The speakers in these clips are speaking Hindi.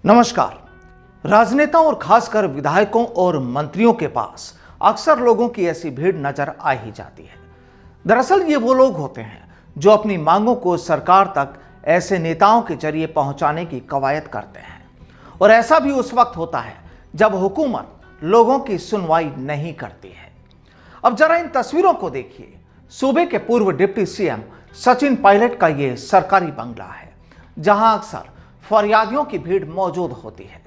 नमस्कार। राजनेताओं और खासकर विधायकों और मंत्रियों के पास अक्सर लोगों की ऐसी भीड़ नजर आ ही जाती है। दरअसल ये वो लोग होते हैं जो अपनी मांगों को सरकार तक ऐसे नेताओं के जरिए पहुंचाने की कवायद करते हैं, और ऐसा भी उस वक्त होता है जब हुकूमत लोगों की सुनवाई नहीं करती है। अब जरा इन तस्वीरों को देखिए। सूबे के पूर्व डिप्टी सीएम सचिन पायलट का ये सरकारी बंगला है, जहां अक्सर फरियादियों की भीड़ मौजूद होती है।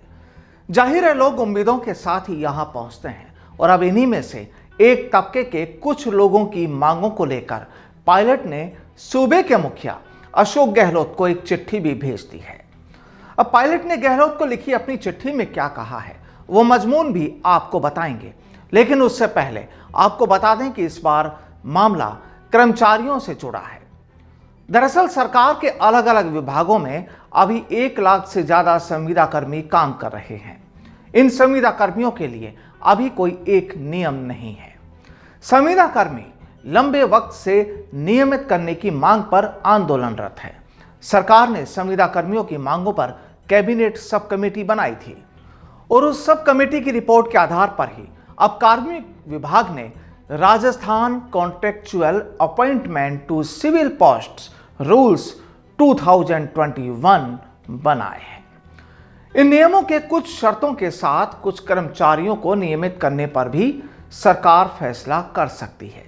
जाहिर है लोग उम्मीदों के साथ ही यहां पहुंचते हैं, और अब इन्हीं में से एक तबके के कुछ लोगों की मांगों को लेकर पायलट ने सूबे के मुखिया अशोक गहलोत को एक चिट्ठी भी भेज दी है। अब पायलट ने गहलोत को लिखी अपनी चिट्ठी में क्या कहा है वो मजमून भी आपको बताएंगे, लेकिन उससे पहले आपको बता दें कि इस बार मामला कर्मचारियों से जुड़ा है। दरअसल सरकार के अलग अलग विभागों में अभी 1 लाख से ज्यादा संविदा कर्मी काम कर रहे हैं। इन संविदा कर्मियों के लिए अभी कोई एक नियम नहीं है। संविदा कर्मी लंबे वक्त से नियमित करने की मांग पर आंदोलनरत है। सरकार ने संविदा कर्मियों की मांगों पर कैबिनेट सब कमेटी बनाई थी, और उस सब कमेटी की रिपोर्ट के आधार पर ही अब कार्मिक विभाग ने Rajasthan contractual appointment to civil posts rules 2021 बनाए हैं। इन नियमों के कुछ शर्तों के साथ कुछ कर्मचारियों को नियमित करने पर भी सरकार फैसला कर सकती है।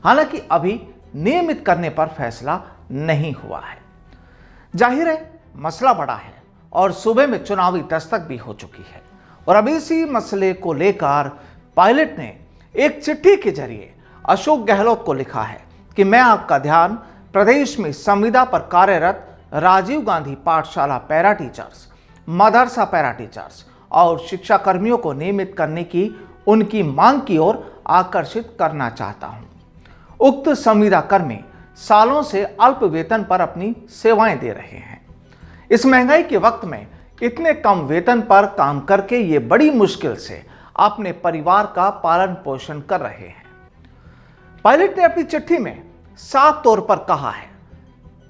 हालांकि अभी नियमित करने पर फैसला नहीं हुआ है। जाहिर है मसला बड़ा है और सूबे में चुनावी दस्तक भी हो चुकी है, और अभी इसी मसले को लेकर पायलट ने एक चिट्ठी के जरिए अशोक गहलोत को लिखा है कि मैं आपका ध्यान प्रदेश में संविदा पर कार्यरत राजीव गांधी पाठशाला पैरा टीचर्स, मदरसा पैरा टीचर्स और शिक्षा कर्मियों को नियमित करने की उनकी मांग की ओर आकर्षित करना चाहता हूं। उक्त संविदा कर्मी सालों से अल्प वेतन पर अपनी सेवाएं दे रहे हैं। इस महंगाई के वक्त में इतने कम वेतन पर काम करके ये बड़ी मुश्किल से अपने परिवार का पालन पोषण कर रहे हैं। पायलट ने अपनी चिट्ठी में साफ तौर पर कहा है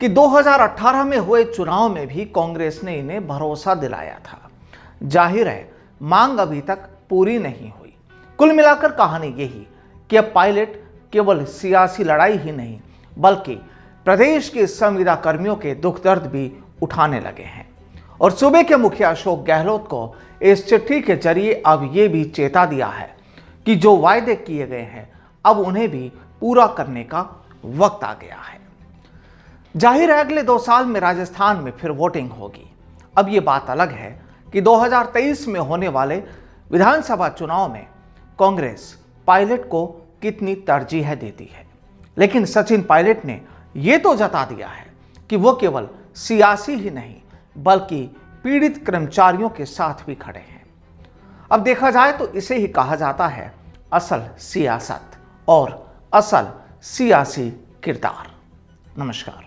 कि 2018 में हुए चुनाव में भी कांग्रेस ने इन्हें भरोसा दिलाया था। जाहिर है मांग अभी तक पूरी नहीं हुई। कुल मिलाकर कहानी यही कि अब पायलट केवल सियासी लड़ाई ही नहीं बल्कि प्रदेश के संविदा कर्मियों के दुख दर्द भी उठाने लगे हैं, और सूबे के मुखिया अशोक गहलोत को इस चिट्ठी के जरिए अब ये भी चेता दिया है कि जो वायदे किए गए हैं अब उन्हें भी पूरा करने का वक्त आ गया है। जाहिर है अगले 2 साल में राजस्थान में फिर वोटिंग होगी। अब ये बात अलग है कि 2023 में होने वाले विधानसभा चुनाव में कांग्रेस पायलट को कितनी तरजीह देती है, लेकिन सचिन पायलट ने यह तो जता दिया है कि वो केवल सियासी ही नहीं बल्कि पीड़ित कर्मचारियों के साथ भी खड़े हैं। अब देखा जाए तो इसे ही कहा जाता है असल सियासत और असल सियासी किरदार। नमस्कार।